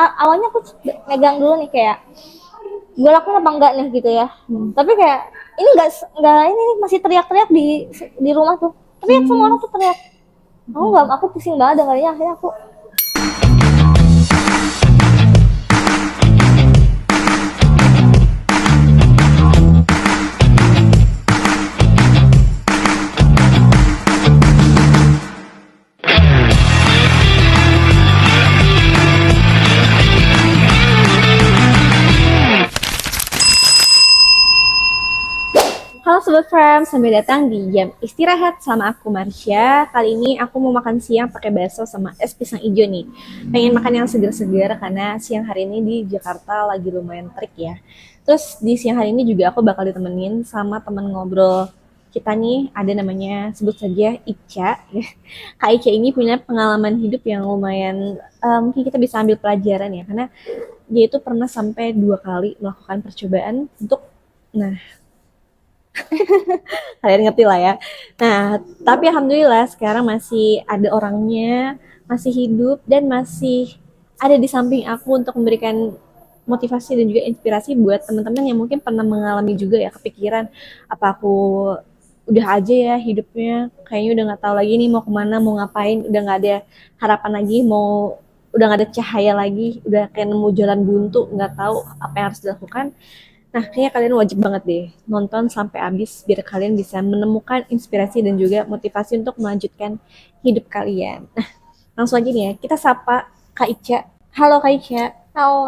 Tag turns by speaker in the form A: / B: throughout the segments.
A: Awalnya aku megang dulu nih kayak gue lakuin apa enggak nih gitu ya. Tapi kayak ini enggak ini nih, masih teriak-teriak di rumah tuh. Teriak semua orang tuh teriak. Aku pusing banget dengarnya, akhirnya aku
B: Halo Sobat Frame, selamat datang di Jam Istirahat sama aku Marsha. Kali ini aku mau makan siang pakai bakso sama es pisang hijau nih. Pengen makan yang segar-segar karena siang hari ini di Jakarta lagi lumayan terik ya. Terus di siang hari ini juga aku bakal ditemenin sama teman ngobrol kita nih, ada namanya sebut saja Ica. Kak Ica ini punya pengalaman hidup yang lumayan mungkin kita bisa ambil pelajaran ya, karena dia itu pernah sampai 2 kali melakukan percobaan untuk, nah, kalian ngerti lah ya. Nah, tapi alhamdulillah sekarang masih ada orangnya, masih hidup dan masih ada di samping aku untuk memberikan motivasi dan juga inspirasi buat teman-teman yang mungkin pernah mengalami juga ya, kepikiran apa aku udah aja ya hidupnya, kayaknya udah nggak tahu lagi nih mau kemana, mau ngapain, udah nggak ada harapan lagi, udah nggak ada cahaya lagi, udah kayak nemu jalan buntu, nggak tahu apa yang harus dilakukan. Nah, kayaknya kalian wajib banget deh nonton sampai habis biar kalian bisa menemukan inspirasi dan juga motivasi untuk melanjutkan hidup kalian. Nah, langsung aja nih ya, kita sapa Kak Ica. Halo Kak Ica.
A: halo.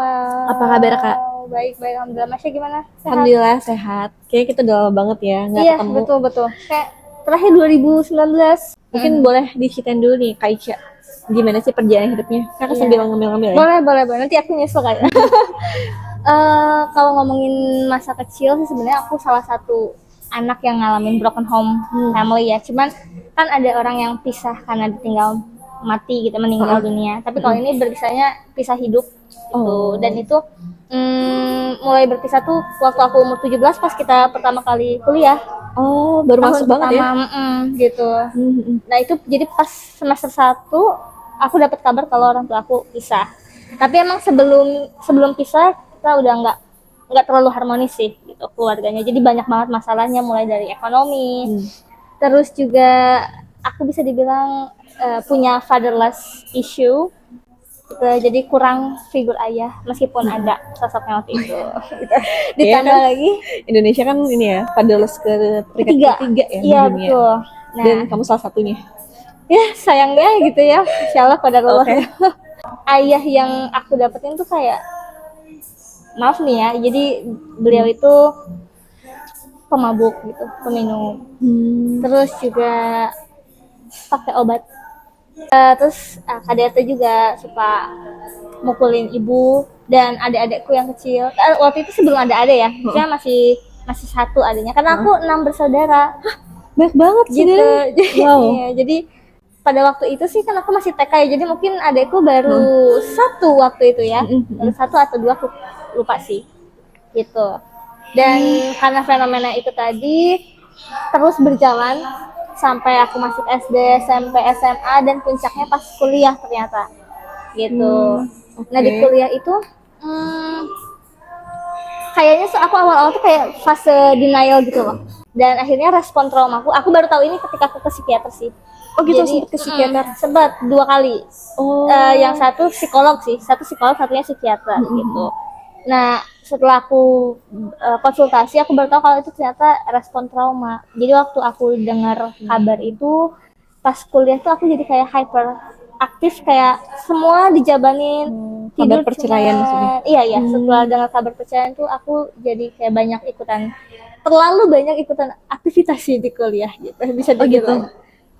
B: Apa kabar Kak?
A: Baik, alhamdulillah. Masya gimana? Sehat?
B: Alhamdulillah sehat. Kayaknya kita udah lama banget ya nggak
A: Iya,
B: ketemu.
A: betul. Kayak terakhir 2019.
B: Mungkin boleh diceritain dulu nih Kak Ica. Gimana sih perjalanan hidupnya? Kakak
A: Iya.
B: sambil ngemil-ngemil ya.
A: Boleh. Nanti aku nyusul kayak. Kalau ngomongin masa kecil sih sebenarnya aku salah satu anak yang ngalamin broken home family ya. Cuman kan ada orang yang pisah karena ditinggal mati gitu, meninggal dunia. Tapi kalau ini berpisahnya pisah hidup gitu. Dan itu mulai berpisah tuh waktu aku umur 17 pas kita pertama kali kuliah.
B: Oh, baru masuk banget ya.
A: Gitu. Nah, itu jadi pas semester 1 aku dapat kabar kalau orang tua aku pisah. Tapi emang sebelum pisah kita udah nggak terlalu harmonis sih gitu keluarganya. Jadi banyak banget masalahnya, mulai dari ekonomi, terus juga aku bisa dibilang punya fatherless issue gitu. Jadi kurang figur ayah meskipun ada sosoknya waktu itu. Gitu. Ditambah
B: kan,
A: lagi
B: Indonesia kan ini ya, fatherless ke peringkat ketiga ya
A: iya,
B: di dunia.
A: betul. Nah,
B: Dan kamu salah satunya.
A: ya sayangnya gitu ya, insyaallah qadarullah. Ayah yang aku dapetin tuh kayak, maaf nih ya, jadi beliau itu pemabuk gitu, peminum, terus juga pakai obat. Terus KDRT juga suka mukulin ibu dan adik-adikku yang kecil. Waktu itu sebelum ada ya, saya masih satu adanya, karena aku 6 bersaudara.
B: Banyak banget
A: Gitu.
B: Wow.
A: Iya, jadi pada waktu itu sih kan aku masih TK ya, jadi mungkin adekku baru satu waktu itu ya, baru 1 atau 2, aku lupa sih gitu. Dan karena fenomena itu tadi terus berjalan sampai aku masuk SD, SMP, SMA, dan puncaknya pas kuliah ternyata gitu. Nah, di kuliah itu kayaknya aku awal-awal tuh kayak fase denial gitu loh, dan akhirnya respon traumaku aku baru tahu ini ketika aku ke psikiater sih.
B: Oh gitu.
A: Jadi,
B: sempet ke psikiater?
A: Sempat 2 kali. Yang satu psikolog sih, satu psikolog, satunya psikiater gitu. Nah, setelah aku konsultasi, aku baru tahu kalau itu ternyata respon trauma. Jadi waktu aku dengar kabar itu pas kuliah tuh aku jadi kayak hyper aktif, kayak semua dijabanin.
B: Kabar perceraian maksudnya?
A: Iya, setelah dengar kabar perceraian tuh aku jadi kayak terlalu banyak ikutan aktivitas sih di kuliah gitu, bisa dibilang.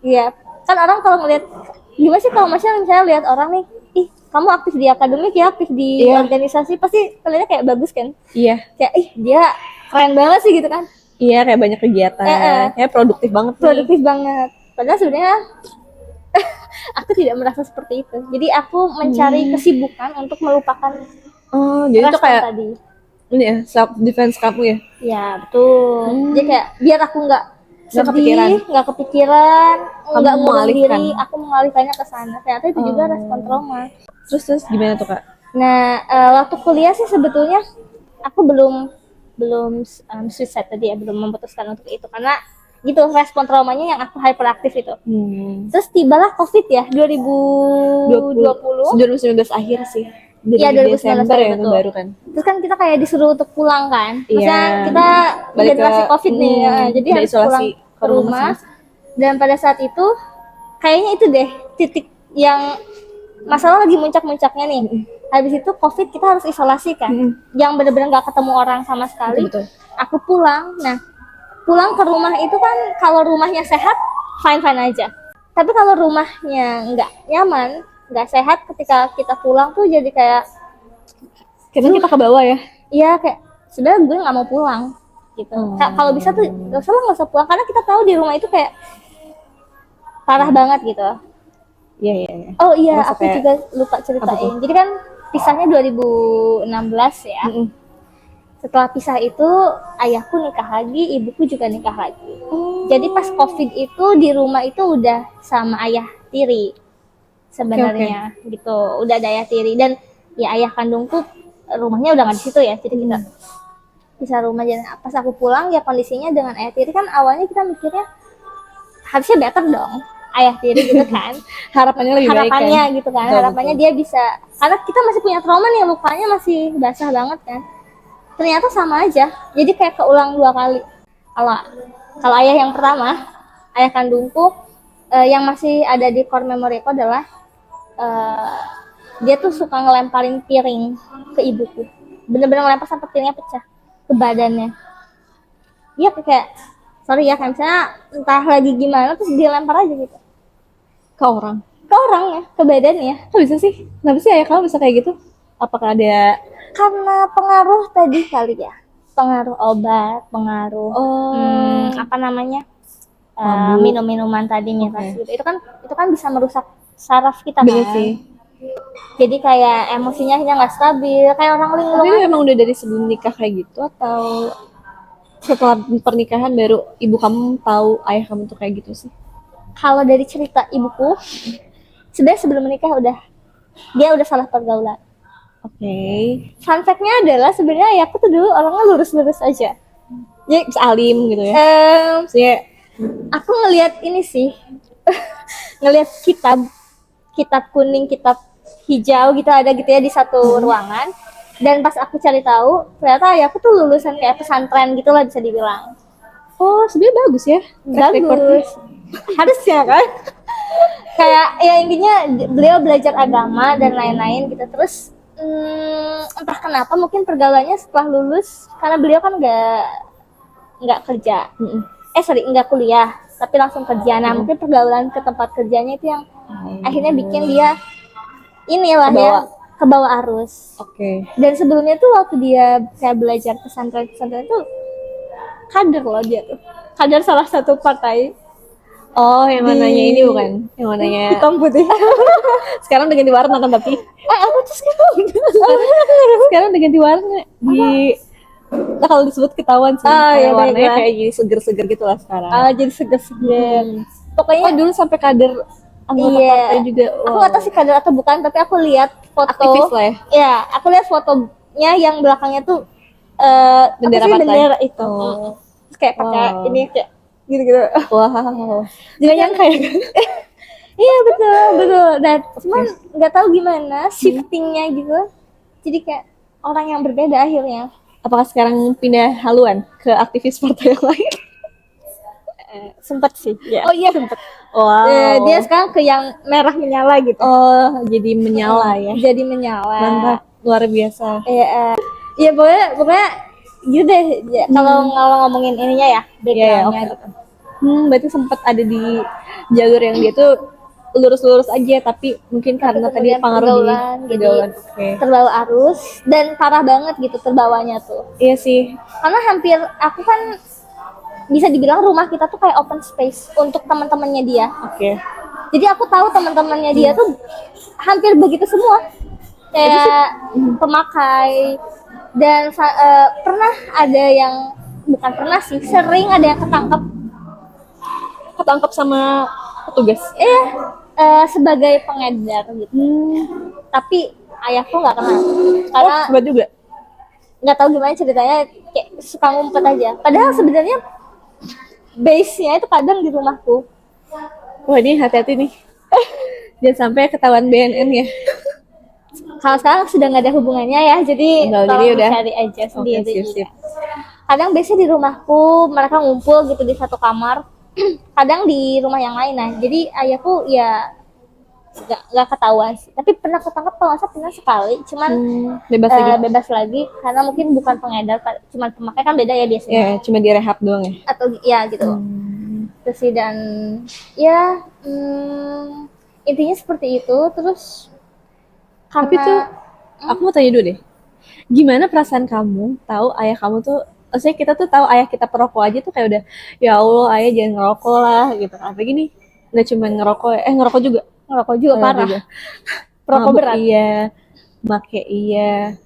A: Iya, kan orang kalau ngelihat, gimana sih kalau misalnya lihat orang nih, ih kamu aktif di akademik ya, aktif di organisasi, pasti kalian kayak bagus kan?
B: Iya.
A: Kayak dia keren banget sih gitu kan?
B: Iya, kayak banyak kegiatan, kayak produktif banget.
A: Padahal sebenarnya aku tidak merasa seperti itu. Jadi aku mencari kesibukan untuk melupakan.
B: Jadi itu kayak
A: tadi.
B: Ini ya, self defense kamu ya?
A: Iya, betul. Jadi kayak biar aku nggak kepikiran, nggak ngurung diri, aku mengalihkannya ke sana. Ternyata itu juga respon trauma.
B: Terus gimana tuh Kak?
A: Nah, waktu kuliah sih sebetulnya aku belum belum suicide tadi ya, belum memutuskan untuk itu karena gitu respon traumanya yang aku hyperaktif itu. Terus tibalah COVID ya 2020.
B: 2019 akhir sih.
A: Iya,
B: Dari
A: 2019
B: Desember ya
A: betul.
B: baru kan.
A: Terus kan kita kayak disuruh untuk pulang kan. Maksudnya
B: Iya.
A: kita
B: Balik
A: generasi
B: ke-
A: COVID nih, jadi
B: udah
A: harus
B: isolasi
A: pulang ke rumah.
B: masing-masing.
A: Dan pada saat itu kayaknya itu deh titik yang masalah lagi muncak-muncaknya nih. Habis itu COVID kita harus isolasi kan. Yang benar-benar nggak ketemu orang sama sekali.
B: Betul.
A: Aku pulang. Nah, pulang ke rumah itu kan kalau rumahnya sehat, fine-fine aja. Tapi kalau rumahnya nggak nyaman, nggak sehat, ketika kita pulang tuh jadi kayak
B: Karena kita ke bawah ya.
A: iya kayak sebenarnya gue nggak mau pulang gitu. Kalau bisa tuh nggak usah pulang karena kita tahu di rumah itu kayak parah banget gitu.
B: Iya, iya, iya.
A: Oh iya,
B: Merasa
A: aku
B: kayak-
A: juga lupa ceritain. Jadi kan pisahnya 2016 ya. Setelah pisah itu ayahku nikah lagi, ibuku juga nikah lagi. Jadi pas COVID itu di rumah itu udah sama ayah tiri sebenarnya gitu. Udah ada ayah tiri dan ya ayah kandungku rumahnya udah nggak di situ ya. Jadi kita pisah rumah. Dan pas aku pulang ya kondisinya dengan ayah tiri kan awalnya kita mikirnya harusnya better dong ayah tiri gitu kan.
B: Harapannya lebih baik
A: Harapannya
B: kan.
A: gitu kan.
B: Betul,
A: Harapannya dia bisa, karena kita masih punya trauma nih, lukanya masih basah banget kan. Ternyata sama aja, jadi kayak keulang 2 kali. Kalau ayah yang pertama, ayah kandungku, yang masih ada di core memory aku adalah dia tuh suka ngelemparin piring ke ibuku, bener-bener ngelempar sampai piringnya pecah ke badannya. Iya kayak sorry ya, kayak misalnya entah lagi gimana terus dia lempar aja gitu
B: Ke orang.
A: ke orangnya, ke badannya.
B: Kok bisa sih? Kenapa sih ayah kamu bisa kayak gitu? Apakah ada
A: Karena pengaruh tadi kali ya, pengaruh obat, pengaruh apa namanya, minum-minuman tadi miras gitu. Itu kan bisa merusak saraf kita
B: bener
A: kan.
B: sih?
A: Jadi kayak emosinya nggak stabil, kayak orang
B: Tapi
A: linglung.
B: itu emang udah dari sebelum nikah kayak gitu atau setelah pernikahan baru ibu kamu tahu ayah kamu tuh kayak gitu sih?
A: Kalau dari cerita ibuku, sebenarnya sebelum menikah dia udah salah pergaulan.
B: Oke.
A: Fun fact-nya adalah sebenarnya ayahku tuh dulu orangnya lurus-lurus aja.
B: Ya bisa alim gitu ya.
A: Maksudnya aku ngelihat ini sih, ngelihat kitab kuning, kitab hijau gitu ada gitu ya di satu ruangan. Dan pas aku cari tahu, ternyata ayahku tuh lulusan kayak pesantren gitu lah bisa dibilang.
B: Oh, sebenarnya bagus ya. track recordnya.
A: Bagus. Harusnya kan. Kayak ya intinya beliau belajar agama dan lain-lain gitu. Terus entah kenapa mungkin pergaulannya setelah lulus, karena beliau kan nggak kerja. Nggak kuliah, tapi langsung kerja. Nah, mungkin pergaulan ke tempat kerjanya itu yang akhirnya bikin dia inilah ya ke bawah arus.
B: Oke.
A: Dan sebelumnya tuh waktu dia kayak belajar pesantren itu kader loh dia tuh. Kader salah satu partai.
B: Oh, yang mananya ini bukan? Yang mananya
A: Hitam putih.
B: sekarang udah ganti warna kan tapi
A: Apa tuh sekarang?
B: sekarang udah ganti warna di nah, kalau disebut ketahuan sih.
A: Ya,
B: warnanya
A: baiklah.
B: kayak jadi seger-seger gitu lah sekarang.
A: Jadi seger-seger. Pokoknya
B: Oh, dulu sampai kader anggota partai juga.
A: Aku nggak tahu sih kader atau bukan, tapi aku lihat foto.
B: Aktivis lah ya.
A: Ya, aku lihat fotonya yang belakangnya tuh
B: Bendera
A: apa sih,
B: partai.
A: bendera itu. Terus kayak pakai ini kayak gitu-gitu.
B: Wow.
A: Jadi yang kayak iya betul. Dan cuman nggak tahu gimana shiftingnya gitu. Jadi kayak orang yang berbeda akhirnya.
B: Apakah sekarang pindah haluan ke aktivis partai yang lain?
A: Sempet sih. Ya.
B: Oh iya.
A: Sempet.
B: Wow.
A: Dia sekarang ke yang merah menyala gitu.
B: Oh, jadi menyala ya.
A: Jadi menyala.
B: Mantap, luar biasa.
A: Iya pokoknya gitu deh. Ya, kalau ngomongin ininya ya, backgroundnya gitu.
B: Berarti sempat ada di jalur yang dia tuh lurus-lurus aja, tapi mungkin karena tadi pengaruh di pergaulan.
A: Terbawa arus dan parah banget gitu terbawanya tuh.
B: Iya sih.
A: Karena hampir aku kan bisa dibilang rumah kita tuh kayak open space untuk teman-temannya dia.
B: Oke.
A: Jadi aku tahu teman-temannya dia tuh hampir begitu semua. Kayak pemakai dan pernah ada yang bukan pernah sih, sering ada yang
B: Ketangkap sama petugas.
A: sebagai pengedar gitu. Tapi ayahku nggak kenal karena
B: Hebat juga.
A: nggak tahu gimana ceritanya, kayak suka ngumpet aja. Padahal sebenarnya base-nya itu kadang di rumahku.
B: Wah, ini hati-hati nih. Jangan sampai ketahuan BNN ya.
A: Kalau sekarang sudah nggak ada hubungannya ya, jadi
B: Jadi
A: tolong
B: udah.
A: dicari aja sendiri.
B: Oke, sip.
A: Kadang biasanya di rumahku mereka ngumpul gitu di satu kamar, kadang di rumah yang lain. Nah, jadi ayahku ya nggak ketahuan sih. Tapi pernah ketangkap kalau nggak salah pernah sekali, cuman
B: Bebas lagi.
A: bebas lagi karena mungkin bukan pengedar, cuman pemakai kan beda ya biasanya.
B: Ya, cuma direhab doang ya.
A: Atau ya gitu. Terus sih, dan ya intinya seperti itu. Terus
B: Tapi
A: karena
B: tuh aku mau tanya dulu deh. Gimana perasaan kamu tahu ayah kamu tuh, maksudnya kita tuh tahu ayah kita perokok aja tuh kayak udah, ya Allah ayah jangan ngerokok lah gitu. Apalagi nih nggak cuma ngerokok, ngerokok juga.
A: ngerokok juga parah. Perokok
B: Mabuk
A: berat.
B: iya, make iya,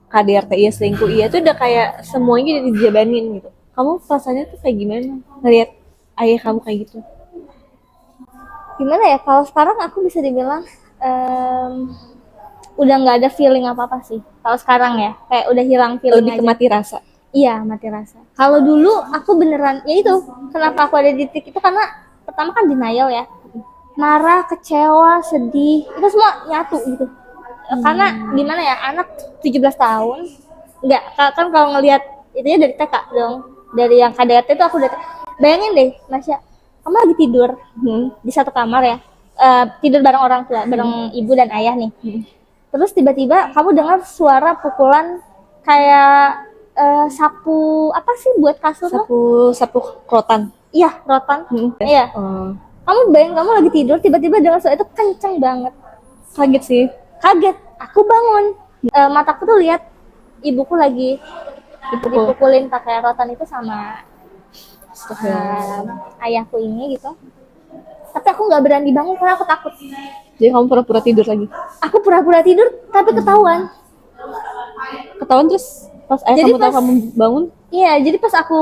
B: KDRT iya, selingkuh iya, tuh udah kayak semuanya udah dijabanin gitu. Kamu perasaannya tuh kayak gimana ngelihat ayah kamu kayak gitu?
A: Gimana ya, kalau sekarang aku bisa dibilang udah nggak ada feeling apa-apa sih. Kalau sekarang ya, kayak udah hilang feeling
B: Lebih ke
A: aja.
B: mati rasa.
A: Iya, mati rasa. Kalau dulu aku beneran, ya itu, kenapa aku ada di titik itu karena pertama kan denial ya. Marah, kecewa, sedih, itu semua nyatu gitu. Karena gimana ya, anak 17 tahun, enggak, kan kalau ngelihat itunya dari TK dong. Dari yang KDRT itu aku udah, bayangin deh, Masya, kamu lagi tidur di satu kamar ya, tidur bareng orang tua, bareng ibu dan ayah nih. Terus tiba-tiba kamu dengar suara pukulan kayak sapu apa sih buat kasur lo?
B: Sapu rotan.
A: Iya, rotan.
B: Hmm.
A: Iya.
B: Oh,
A: Kamu bayang kamu lagi tidur tiba-tiba dengar suara itu kenceng banget.
B: kaget sih.
A: Kaget. Aku bangun. Mataku tuh lihat ibuku lagi dipukulin pakai rotan itu sama ayahku ini gitu. Tapi aku nggak berani bangun karena aku takut.
B: Jadi kamu pura-pura tidur lagi.
A: Aku pura-pura tidur tapi ketahuan.
B: Ketahuan terus pas ayah
A: Jadi
B: kamu tahu kamu bangun,
A: Iya, jadi pas aku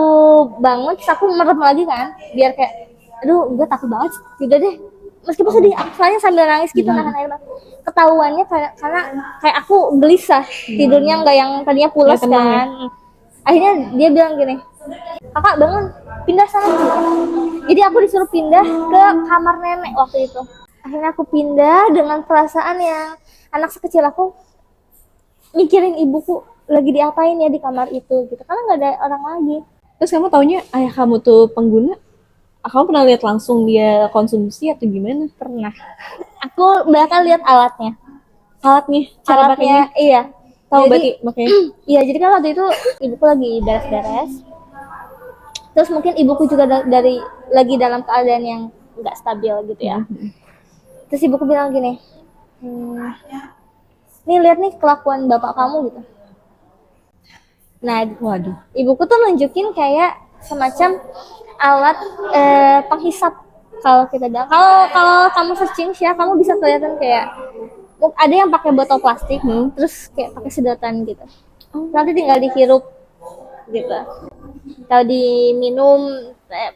A: bangun, terus aku merem lagi kan, biar kayak, aduh, gue takut banget, udah deh. Meskipun sedih, aku soalnya sambil nangis gitu, nahan air mata. Ketahuannya karena kayak aku gelisah, tidurnya nggak yang tadinya pulas
B: Nggak tenang
A: kan. Akhirnya dia bilang gini, kakak bangun, pindah sana. Jadi aku disuruh pindah ke kamar nenek waktu itu. Akhirnya aku pindah dengan perasaan yang anak sekecil aku mikirin ibuku lagi diapain ya di kamar itu gitu, karena nggak ada orang lagi.
B: terus kamu taunya ayah kamu tuh pengguna. Kamu pernah lihat langsung dia konsumsi atau gimana?
A: Pernah. Aku bahkan lihat alatnya.
B: Cara pakainya.
A: Iya.
B: Tahu
A: Jadi-
B: berarti makanya.
A: Iya, jadi kan waktu itu ibuku lagi beres-beres. Terus mungkin ibuku juga dari lagi dalam keadaan yang nggak stabil gitu ya. Terus ibuku bilang gini, nih lihat nih kelakuan bapak kamu gitu. Nah,
B: Waduh.
A: ibuku tuh nunjukin kayak semacam alat penghisap. Kalau kita bilang, kalau kamu searching sih, kamu bisa kelihatan kayak ada yang pakai botol plastik, terus kayak pakai sedotan gitu. Nanti tinggal dihirup gitu. Kalau diminum,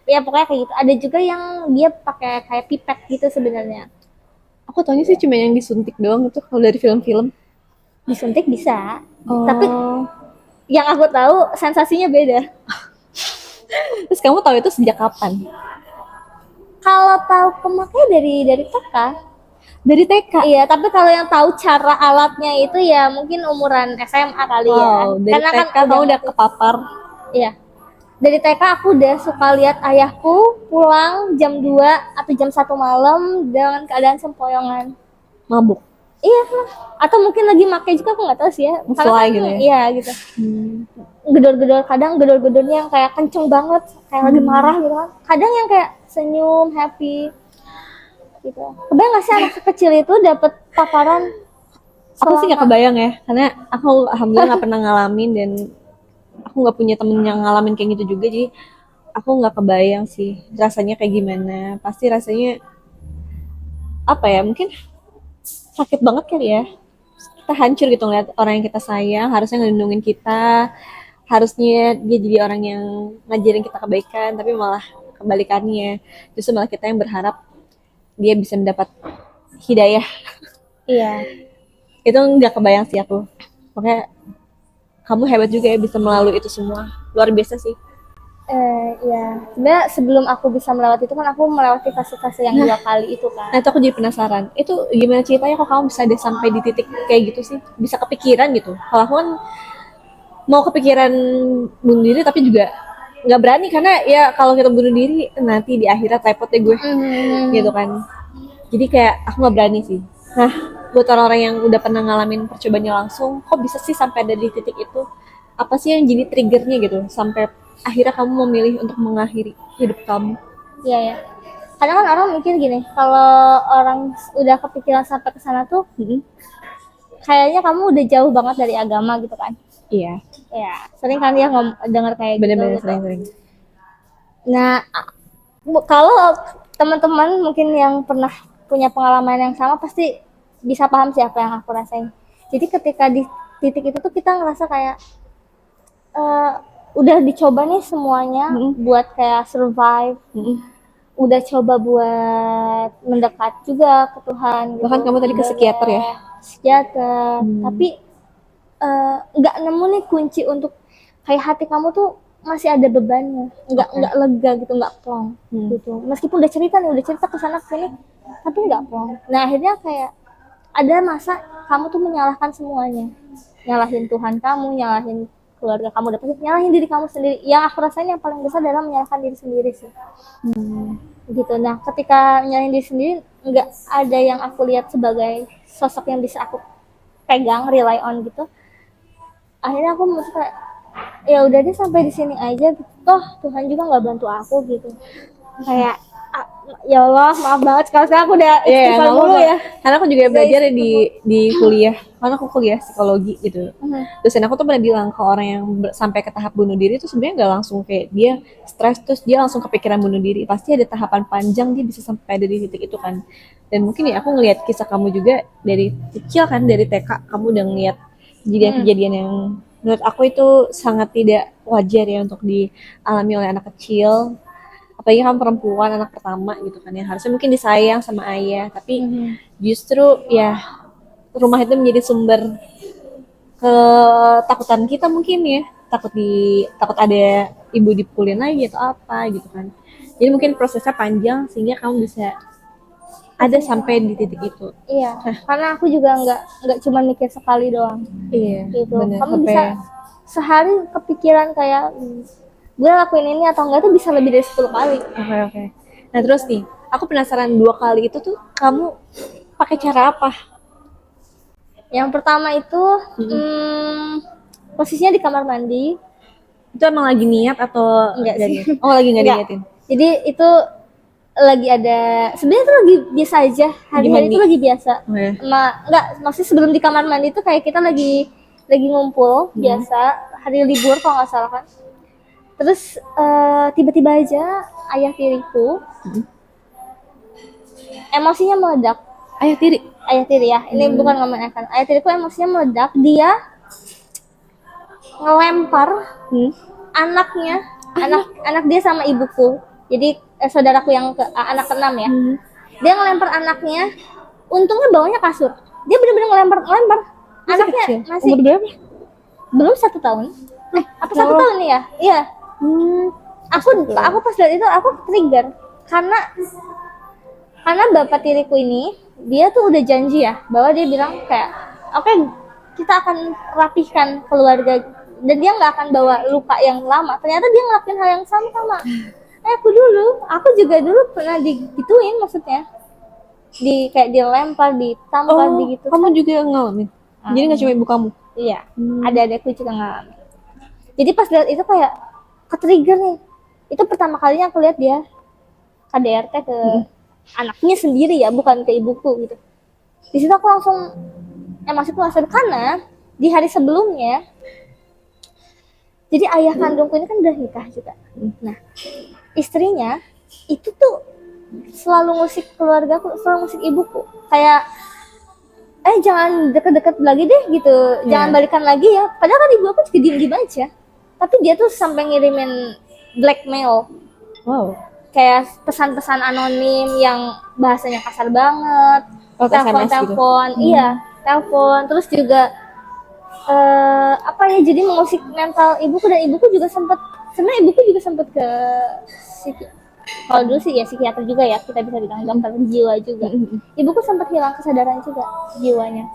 A: ya pokoknya kayak gitu. Ada juga yang dia pakai kayak pipet gitu sebenarnya.
B: Aku taunya sih cuma yang disuntik doang itu kalau dari film-film.
A: Disuntik bisa,
B: Oh.
A: tapi yang aku tahu sensasinya beda.
B: Terus kamu tahu itu sejak kapan?
A: Kalau tahu pemakai dari TK.
B: Dari TK.
A: Iya, tapi kalau yang tahu cara alatnya itu ya mungkin umuran SMA kali ya.
B: Wow, dari
A: Karena
B: TK kamu udah
A: ngerti.
B: kepapar.
A: Iya. Dari TK aku udah suka lihat ayahku pulang jam 2 atau jam 1 malam dengan keadaan sempoyongan.
B: Mabuk.
A: Iya, atau mungkin lagi makai juga, aku nggak tahu sih ya. Karena
B: Fly
A: kan-
B: gitu ya?
A: Iya gitu. Gedor-gedor, kadang gedor-gedornya yang kayak kenceng banget, kayak lagi marah gitu kan. Kadang yang kayak senyum, happy gitu. Kebayang nggak sih anak kecil itu dapat paparan?
B: Aku sih nggak kebayang ya, karena aku alhamdulillah nggak pernah ngalamin dan aku nggak punya temen yang ngalamin kayak gitu juga, jadi aku nggak kebayang sih rasanya kayak gimana. Pasti rasanya apa ya? Mungkin sakit banget kali ya. Kita hancur gitu ngeliat orang yang kita sayang, harusnya ngelindungin kita, harusnya dia jadi orang yang ngajarin kita kebaikan, tapi malah kebalikannya. Justru malah kita yang berharap dia bisa mendapat hidayah.
A: Iya.
B: Itu nggak kebayang sih aku. Makanya kamu hebat juga ya bisa melalui itu semua. Luar biasa sih.
A: Ya sebenarnya sebelum aku bisa melewati itu kan aku melewati fase-fase yang 2 kali itu
B: Nah
A: kan.
B: itu aku jadi penasaran. Itu gimana ceritanya kok kamu bisa ada sampai di titik kayak gitu sih? Bisa kepikiran gitu. Kalau aku kan mau kepikiran bunuh diri tapi juga nggak berani karena ya kalau kita bunuh diri nanti di akhirat repot deh gue gitu kan. Jadi kayak aku nggak berani sih. Nah buat orang-orang yang udah pernah ngalamin percobaannya langsung, kok bisa sih sampai ada di titik itu? Apa sih yang jadi triggernya gitu sampai akhirnya kamu memilih untuk mengakhiri hidup kamu?
A: Iya ya. Kadang kan orang mikir gini, kalau orang udah kepikiran sampai ke sana tuh, kayaknya kamu udah jauh banget dari agama gitu kan.
B: Iya,
A: Ya, sering kan dia dengar kayak gitu
B: bener-bener
A: gitu.
B: sering-sering.
A: Nah, kalau teman-teman mungkin yang pernah punya pengalaman yang sama pasti bisa paham sih apa yang aku rasain. Jadi ketika di titik itu tuh kita ngerasa kayak eh, udah dicoba nih semuanya buat kayak survive, udah coba buat mendekat juga ke Tuhan gitu.
B: Bahkan kamu tadi ke psikiater ya?
A: Psikiater, tapi nggak nemu nih kunci untuk kayak hati kamu tuh masih ada bebannya, nggak lega gitu, nggak plong gitu. Meskipun udah cerita ke sana sini, tapi nggak plong. Nah akhirnya kayak ada masa kamu tuh menyalahkan semuanya, nyalahin Tuhan kamu, nyalahin keluarga kamu, dapat nyalahin diri kamu sendiri. Yang aku rasain yang paling besar adalah menyalahkan diri sendiri sih. Gitu. Nah ketika nyalahin diri sendiri, nggak ada yang aku lihat sebagai sosok yang bisa aku pegang, rely on gitu. Akhirnya aku merasa kayak ya udah deh sampai di sini aja gitu. Toh Tuhan juga nggak bantu aku gitu. Kayak ya Allah maaf banget kalau sekarang aku udah istighfar mulu ya.
B: Karena aku juga belajar di kuliah. Karena aku kuliah psikologi gitu. Dosen aku tuh pernah bilang ke orang yang sampai ke tahap bunuh diri itu sebenarnya nggak langsung kayak dia stres terus dia langsung kepikiran bunuh diri. Pasti ada tahapan panjang dia bisa sampai ada di titik itu kan. Dan mungkin ya aku ngelihat kisah kamu juga dari kecil kan, dari TK kamu udah ngeliat kejadian-kejadian yang menurut aku itu sangat tidak wajar ya untuk dialami oleh anak kecil, apalagi kamu perempuan, anak pertama gitu kan ya, harusnya mungkin disayang sama ayah, tapi justru ya rumah itu menjadi sumber ketakutan kita mungkin ya, takut ada ibu dipukulin lagi atau apa gitu kan. Jadi mungkin prosesnya panjang sehingga kamu bisa ada sampai di titik itu.
A: Iya, karena aku juga nggak cuma mikir sekali doang.
B: Iya,
A: Gitu.
B: bener.
A: Kamu
B: Sampai
A: bisa sehari kepikiran kayak gue lakuin ini atau enggak tuh bisa lebih dari 10 kali.
B: Oke. Nah terus nih, aku penasaran 2 kali itu tuh kamu pakai cara apa?
A: Yang pertama itu posisinya di kamar mandi.
B: Itu emang lagi niat atau
A: Enggak sih.
B: Oh lagi nggak
A: Enggak.
B: diniatin?
A: Jadi itu lagi ada, sebenarnya itu lagi biasa aja, hari-hari itu lagi biasa. Enggak, maksudnya sebelum di kamar mandi itu kayak kita lagi ngumpul biasa, hari libur kalau nggak salah kan. Terus tiba-tiba aja ayah tiriku emosinya meledak.
B: Ayah tiri?
A: Ayah tiri ya, ini bukan ngomongin ayah tiriku emosinya meledak, dia ngelempar anaknya, anak dia sama ibuku. Jadi saudaraku yang anak keenam ya. Dia ngelempar anaknya, untungnya bawahnya kasur. Dia benar-benar ngelempar anaknya
B: kecil?
A: masih
B: Umur berapa?
A: belum 1 tahun. Apa 1 tahun nih ya? Iya. Aku pas lihat itu aku trigger karena bapak tiriku ini dia tuh udah janji ya bahwa dia bilang kayak oke, kita akan rapihkan keluarga dan dia nggak akan bawa luka yang lama. Ternyata dia ngelakuin hal yang sama aku juga dulu pernah digituin, maksudnya kayak dilempar, ditampar, gitu.
B: Kamu juga ngalamin? Jadi nggak cuma ibu kamu?
A: Iya, ada-adakku juga ngalamin. Jadi pas lihat itu kayak ke-trigger nih. Itu pertama kalinya aku lihat dia KDRT ke anaknya sendiri ya, bukan ke ibuku gitu. Di situ aku langsung emosiku langsung, karena di hari sebelumnya jadi ayah kandungku ini kan udah nikah juga. Nah, istrinya itu tuh selalu ngusik keluargaku, selalu ngusik ibuku. Kayak jangan deket-deket lagi deh gitu, jangan balikan lagi ya. Padahal kan ibu aku juga diem-diem aja. Tapi dia tuh sampai ngirimin blackmail.
B: Wow.
A: Kayak pesan-pesan anonim yang bahasanya kasar banget.
B: SMS
A: Telepon,
B: gitu.
A: iya. telepon, terus juga apa ya, jadi mengusik mental ibuku, dan ibuku juga sempat, sebenarnya ibuku juga sempat ke kalau dulu sih ya psikiater juga ya, kita bisa bilang dokter jiwa juga. Ibuku sempat hilang kesadaran juga jiwanya,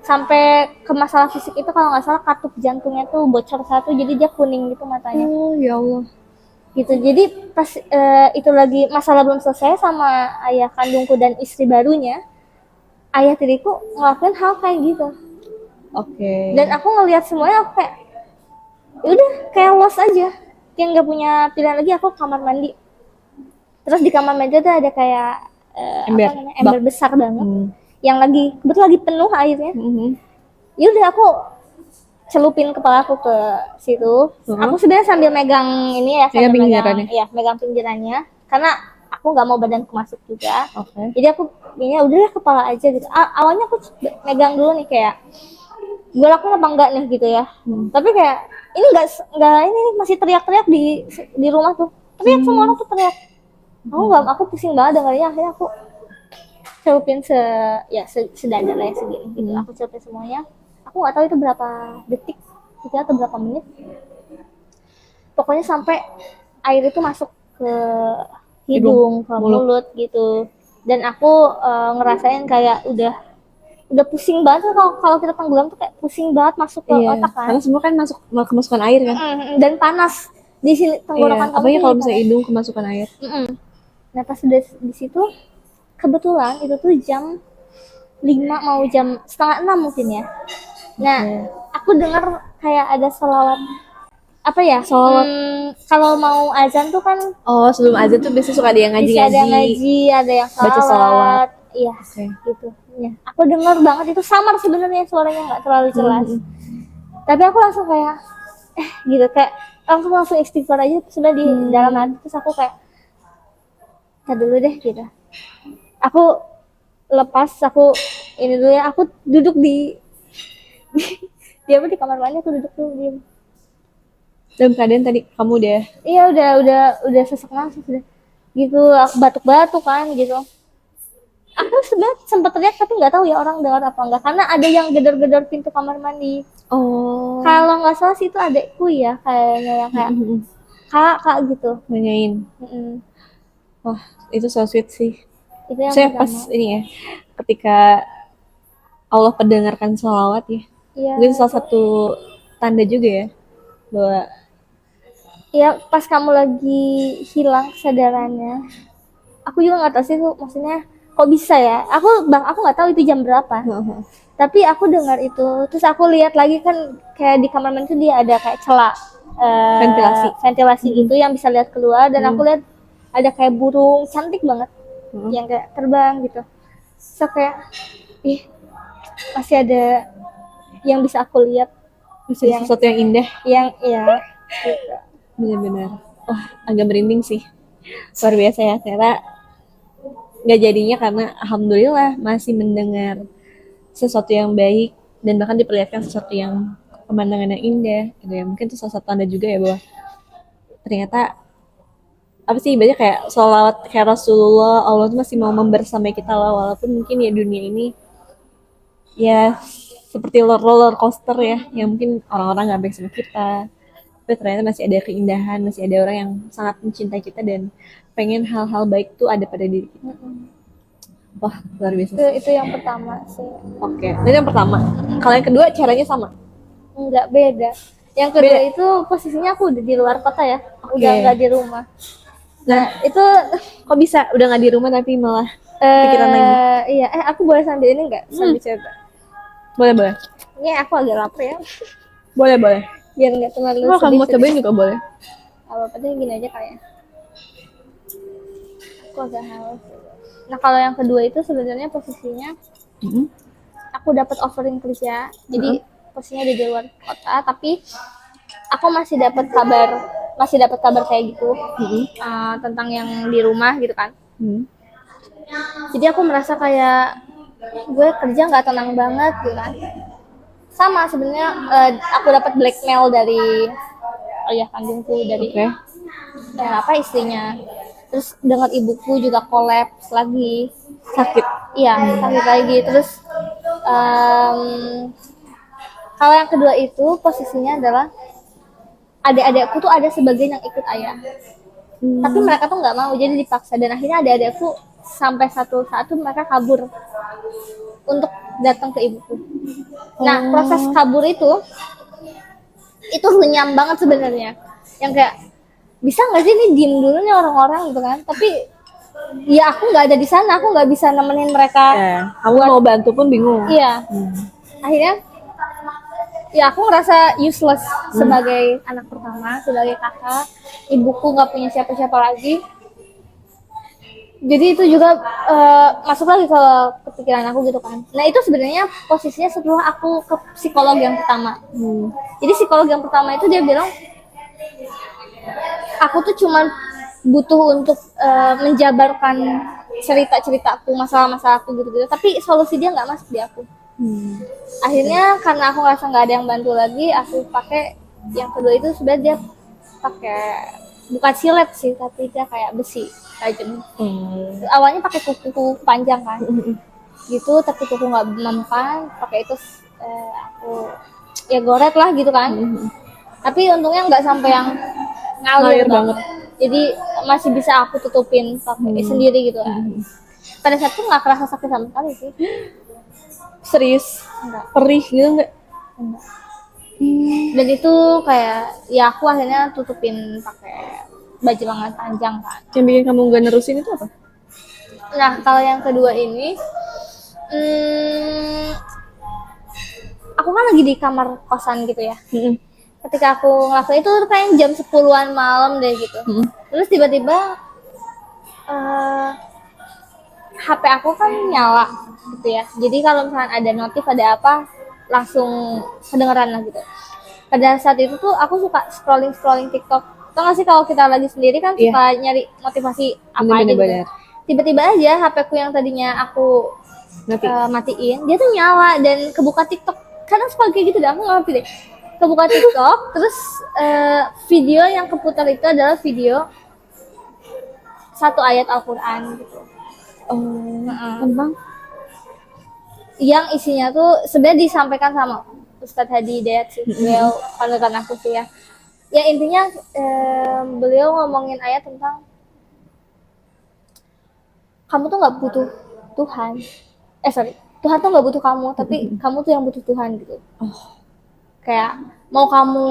A: sampai ke masalah fisik itu, kalau nggak salah katup jantungnya tuh bocor satu, jadi dia kuning gitu matanya.
B: Oh ya Allah.
A: Gitu, jadi pas itu lagi masalah belum selesai sama ayah kandungku dan istri barunya, ayah tiriku ngelakuin hal kayak gitu.
B: Oke.
A: Dan aku ngelihat semuanya, aku kayak ya udah kayak lost aja, kayak nggak punya pilihan lagi. Aku ke kamar mandi, terus di kamar mandi tuh ada kayak
B: Ember.
A: apa namanya, ember besar banget,
B: Hmm.
A: yang lagi kebetulan lagi penuh airnya. Ya udah aku celupin kepala aku ke situ. Aku sebenarnya sambil megang ini ya, sambil megang, ya megang pinggirannya, karena aku nggak mau badanku masuk juga. Jadi aku ini udahlah kepala aja gitu. Awalnya aku megang dulu nih, kayak gue lakuin apa enggak nih gitu ya. Tapi kayak ini nggak ini masih teriak-teriak di rumah tuh. Teriak, semua orang tuh teriak. Aku pusing banget dengarnya. Akhirnya aku celupin sedada lah ya, segini gitu. Aku celupin semuanya. Aku nggak tahu itu berapa detik gitu atau berapa menit. Pokoknya sampai air itu masuk ke hidung, ke mulut gitu. Dan aku ngerasain kayak udah pusing banget. Kalau kita tenggelam tuh kayak pusing banget masuk ke otak kan.
B: Karena semua kan kemasukan air kan.
A: Dan panas di sini tenggorokan kamu.
B: Apalagi kalau misalnya hidung kemasukan air.
A: Nah pas udah di situ, kebetulan itu tuh jam 5 mau jam setengah 6 mungkin ya. Nah aku dengar kayak ada sholawat, apa ya, kalau mau azan tuh kan,
B: sebelum azan tuh biasanya suka ada yang ngaji,
A: ada yang
B: baca sholawat.
A: Iya, gitu ya. Aku dengar banget, itu samar sebenarnya, suaranya nggak terlalu jelas. Tapi aku langsung kayak gitu, kayak langsung istighfar aja sudah di dalam hati. Terus aku kayak dulu deh gitu. Aku lepas, aku ini dulu ya, aku duduk di kamar mandi, aku duduk dulu diem.
B: Dalam keadaan tadi kamu udah
A: udah sesak nafas udah gitu, aku batuk-batuk kan gitu. Aku sebenarnya sempat teriak, tapi nggak tahu ya orang dengar apa enggak, karena ada yang gedor-gedor pintu kamar mandi. Kalau nggak salah sih itu adekku ya, kayaknya yang kayak kak gitu
B: nanyain. Wah itu so sweet sih.
A: Itu yang
B: saya pas ini ya, ketika Allah mendengarkan sholawat ya, mungkin salah satu tanda juga ya bahwa
A: ya pas kamu lagi hilang kesadarannya. Aku juga nggak tahu sih tuh, maksudnya kok bisa ya, aku nggak tahu itu jam berapa. Tapi aku dengar itu, terus aku lihat lagi kan, kayak di kamar mandi dia ada kayak celah ventilasi gitu yang bisa lihat keluar. Dan aku lihat ada kayak burung cantik banget yang kayak terbang gitu. So kayak masih ada yang bisa aku lihat,
B: masih sesuatu yang indah,
A: yang gitu.
B: Benar-benar agak merinding sih, luar biasa ya. Ternyata nggak jadinya karena alhamdulillah masih mendengar sesuatu yang baik, dan bahkan diperlihatkan sesuatu yang pemandangan yang indah gitu ya. Mungkin itu salah satu tanda juga ya bahwa ternyata apa sih, banyak kayak sholawat kayak Rasulullah, Allah tuh masih mau membersamai kita lah, walaupun mungkin ya dunia ini ya seperti roller coaster ya, yang mungkin orang-orang nggak baik sama kita, tapi ternyata masih ada keindahan, masih ada orang yang sangat mencintai kita dan pengen hal-hal baik tuh ada pada diri kita. Wah luar biasa.
A: Itu yang pertama sih.
B: Oke. Itu yang pertama. Kalau yang kedua caranya sama?
A: Enggak, beda. Yang kedua itu posisinya aku udah di luar kota ya, udah nggak di rumah. Nah itu
B: kok bisa udah nggak di rumah tapi malah pikiran lagi?
A: Iya, aku boleh sambil ini nggak? Sambil coba.
B: Boleh.
A: Ini aku agak lapar ya.
B: Boleh.
A: Biar nggak terlalu.
B: Kalau kamu mau cobain juga boleh.
A: Apa deh, gini aja kayak. Aku agak haus. Nah kalau yang kedua itu sebenarnya posisinya aku dapat offering kerja, jadi posisinya di luar kota, tapi aku masih dapat kabar kayak gitu tentang yang di rumah gitu kan. Jadi aku merasa kayak gue kerja nggak tenang banget gitu kan. Sama sebenarnya aku dapat blackmail dari ayah kandungku, dari istrinya. Terus dengar ibuku juga kolaps lagi,
B: sakit.
A: Iya sakit lagi. Terus Em, Kalau yang kedua itu posisinya adalah adik-adikku tuh ada sebagian yang ikut ayah, tapi mereka tuh nggak mau, jadi dipaksa, dan akhirnya adik-adikku sampai satu saat tuh mereka kabur untuk datang ke ibuku. Nah, proses kabur itu runyam banget sebenarnya, yang kayak bisa nggak sih ini diem dulu nih orang-orang gitu kan, tapi ya aku nggak ada di sana, aku nggak bisa nemenin mereka.
B: Kamu mau bantu pun bingung.
A: Iya, akhirnya ya aku ngerasa useless sebagai anak pertama, sebagai kakak. Ibuku nggak punya siapa-siapa lagi, jadi itu juga masuk lagi ke pikiran aku gitu kan. Nah itu sebenarnya posisinya setelah aku ke psikolog yang pertama. Jadi psikolog yang pertama itu dia bilang aku tuh cuman butuh untuk menjabarkan cerita-ceritaku, masalah-masalahku gitu-gitu, tapi solusi dia nggak masuk di aku. Akhirnya karena aku ngerasa nggak ada yang bantu lagi, aku pakai yang kedua itu. Sebenarnya dia pakai bukan silet sih, tapi dia kayak besi tajam. Awalnya pakai kuku panjang kan, gitu, tapi kuku nggak mempan. Pakai itu aku ya goret lah gitu kan. Tapi untungnya nggak sampai yang ngalir banget. Jadi masih bisa aku tutupin pakai sendiri gitu kan. Pada saat itu nggak kerasa sakit sama sekali sih.
B: Serius?
A: Enggak.
B: Perih gitu nggak?
A: Enggak. Dan itu kayak ya aku akhirnya tutupin pakai baju lengan panjang kan.
B: Yang bikin kamu nggak nerusin itu apa?
A: Nah kalau yang kedua ini, aku kan lagi di kamar kosan gitu ya. Ketika aku ngelakuin itu kayak jam 10-an malam deh gitu. Terus tiba-tiba HP aku kan nyala gitu ya. Jadi kalau misalnya ada notif ada apa langsung kedengeran lah gitu. Pada saat itu tuh aku suka scrolling TikTok. Tau gak sih kalau kita lagi sendiri kan suka nyari motivasi apa aja gitu. Tiba-tiba aja HP ku yang tadinya aku matiin, dia tuh nyala dan kebuka TikTok. Kadang suka kayak gitu deh, aku nggak ngerti deh. Kebuka TikTok, terus video yang keputar itu adalah video satu ayat Al-Quran gitu.
B: Tentang?
A: Yang isinya tuh sebenarnya disampaikan sama Ustadz Hadi Hidayat sih, beliau panutan aku sih ya. Ya intinya beliau ngomongin ayat tentang kamu tuh nggak butuh Tuhan. Tuhan tuh nggak butuh kamu, tapi kamu tuh yang butuh Tuhan gitu. Kayak mau kamu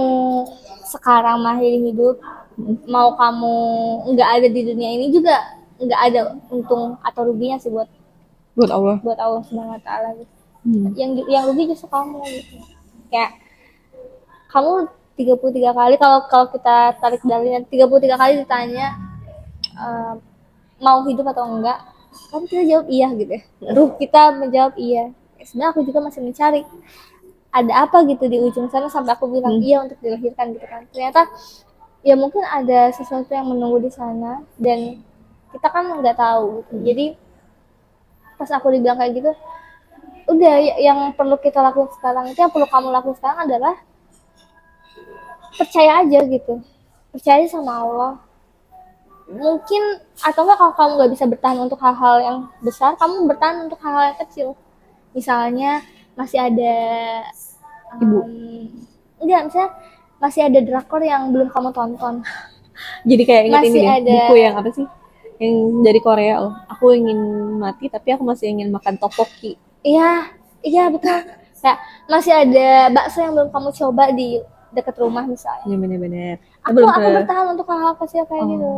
A: sekarang mengakhiri hidup, mau kamu nggak ada di dunia ini juga nggak ada untung atau ruginya sih buat
B: Allah
A: Subhanahu wa taala gitu. Yang rugi justru kamu gitu. Kayak kamu 33 kali, kalau kita tarik dalilnya 33 kali ditanya mau hidup atau enggak, kan kita jawab iya gitu ya. Ruh kita menjawab iya. Sebenarnya aku juga masih mencari ada apa gitu di ujung sana sampai aku bilang iya untuk dilahirkan gitu kan. Ternyata ya mungkin ada sesuatu yang menunggu di sana dan kita kan nggak tahu gitu. Jadi pas aku dibilang kayak gitu, udah yang perlu kita lakukan sekarang itu, yang perlu kamu lakukan sekarang adalah percaya aja gitu, percaya sama Allah. Mungkin atau enggak kalau kamu nggak bisa bertahan untuk hal-hal yang besar, kamu bertahan untuk hal-hal yang kecil. Misalnya masih ada misalnya masih ada drakor yang belum kamu tonton.
B: Jadi kayak ingat
A: Masih
B: ini deh,
A: ada-
B: buku yang apa sih? Yang dari Korea loh. Aku ingin mati tapi aku masih ingin makan tteokbokki.
A: Iya betul. Kayak masih ada bakso yang belum kamu coba di dekat rumah misalnya.
B: Ya benar-benar.
A: Aku bertahan untuk hal-hal kecil kayak gitu.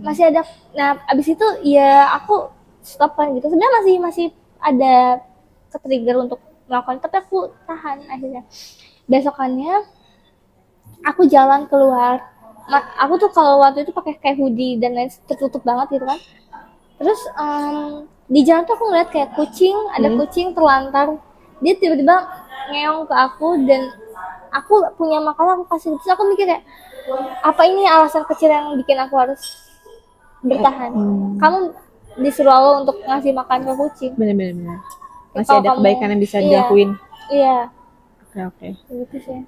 A: Masih ada. Nah abis itu ya aku stop kan gitu. Sebenarnya masih ada ke-trigger untuk melakukan, tapi aku tahan akhirnya. Besokannya aku jalan keluar. Aku tuh kalau waktu itu pakai kayak hoodie dan lain tertutup banget gitu kan. Terus di jalan tuh aku ngeliat kayak kucing, ada kucing terlantar. Dia tiba-tiba ngeong ke aku dan aku punya makanan, aku kasih. Terus aku mikir kayak apa ini alasan kecil yang bikin aku harus bertahan. Kamu disuruh Allah untuk ngasih makan ke kucing.
B: Benar-benar. Masih ada kebaikan yang bisa dilakuin.
A: Iya.
B: Oke.
A: Gitu sih.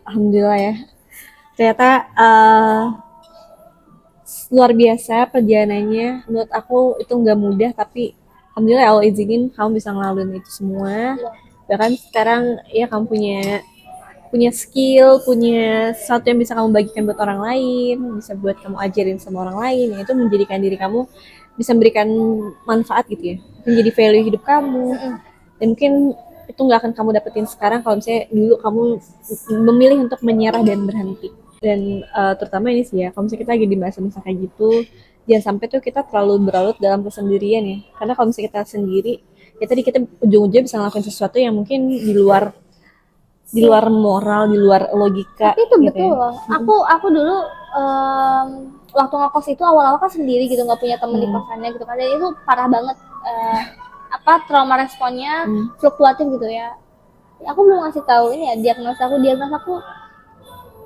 B: Alhamdulillah ya. Ternyata luar biasa perjalanannya. Menurut aku itu nggak mudah, tapi alhamdulillah Allah izinin kamu bisa ngelaluin itu semua. Bahkan sekarang ya kamu punya skill, punya sesuatu yang bisa kamu bagikan buat orang lain, bisa buat kamu ajarin sama orang lain, ya itu menjadikan diri kamu bisa memberikan manfaat gitu ya, menjadi value hidup kamu. Dan mungkin itu nggak akan kamu dapetin sekarang kalau misalnya dulu kamu memilih untuk menyerah dan berhenti. Dan terutama ini sih ya, kalau misalnya kita lagi di masa-masa kayak gitu, jangan sampai tuh kita terlalu berlarut dalam kesendirian ya. Karena kalau misalnya kita sendiri, ya tadi kita ujung-ujungnya bisa ngelakuin sesuatu yang mungkin di luar moral, di luar logika.
A: Tapi itu
B: gitu
A: betul
B: ya.
A: loh. Aku dulu waktu ngekos itu awal-awal kan sendiri gitu, nggak punya temen di kosannya gitu kan. Dan itu parah banget. Trauma responnya fluktuatif gitu ya. Aku belum ngasih tahu ini ya diagnosa aku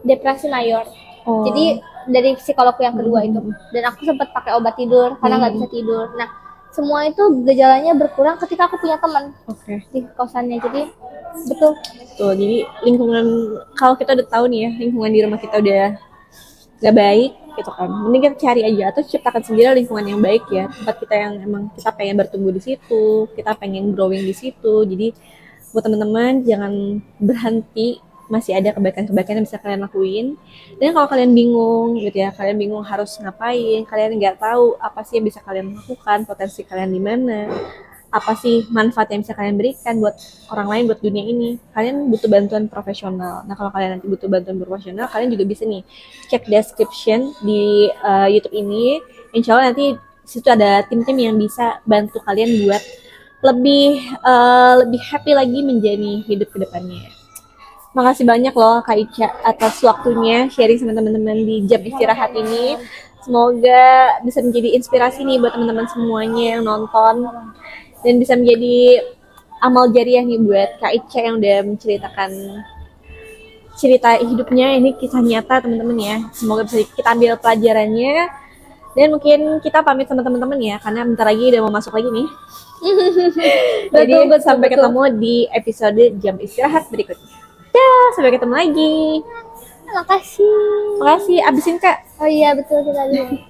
A: depresi mayor.
B: Oh.
A: Jadi dari psikologku yang kedua itu, dan aku sempat pakai obat tidur karena nggak bisa tidur. Nah, semua itu gejalanya berkurang ketika aku punya teman di kosannya. Jadi betul.
B: Tuh, jadi lingkungan, kalau kita udah tahu nih ya, lingkungan di rumah kita udah gak baik gitu kan, mending kita cari aja atau ciptakan sendiri lingkungan yang baik ya, tempat kita yang emang kita pengen bertumbuh di situ, kita pengen growing di situ. Jadi buat teman-teman jangan berhenti, masih ada kebaikan-kebaikan yang bisa kalian lakuin. Dan kalau kalian bingung gitu ya, kalian bingung harus ngapain, kalian nggak tahu apa sih yang bisa kalian lakukan, potensi kalian di mana, apa sih manfaat yang bisa kalian berikan buat orang lain, buat dunia ini, kalian butuh bantuan profesional. Nah, kalau kalian nanti butuh bantuan profesional, kalian juga bisa nih cek description di YouTube ini. Insya Allah nanti situ ada tim-tim yang bisa bantu kalian buat lebih happy lagi menjalani hidup kedepannya. Makasih banyak loh Kak Ica atas waktunya sharing sama teman-teman di jam istirahat ini. Semoga bisa menjadi inspirasi nih buat teman-teman semuanya yang nonton, dan bisa menjadi amal jariah nih buat Kak Ica yang udah menceritakan cerita hidupnya. Ini kisah nyata teman-teman ya. Semoga bisa kita ambil pelajarannya. Dan mungkin kita pamit sama teman-teman ya, karena bentar lagi udah mau masuk lagi nih. Jadi sampai ketemu di episode jam istirahat berikutnya. Sampai ketemu lagi.
A: Makasih.
B: Abisin Kak.
A: Oh iya betul sekali.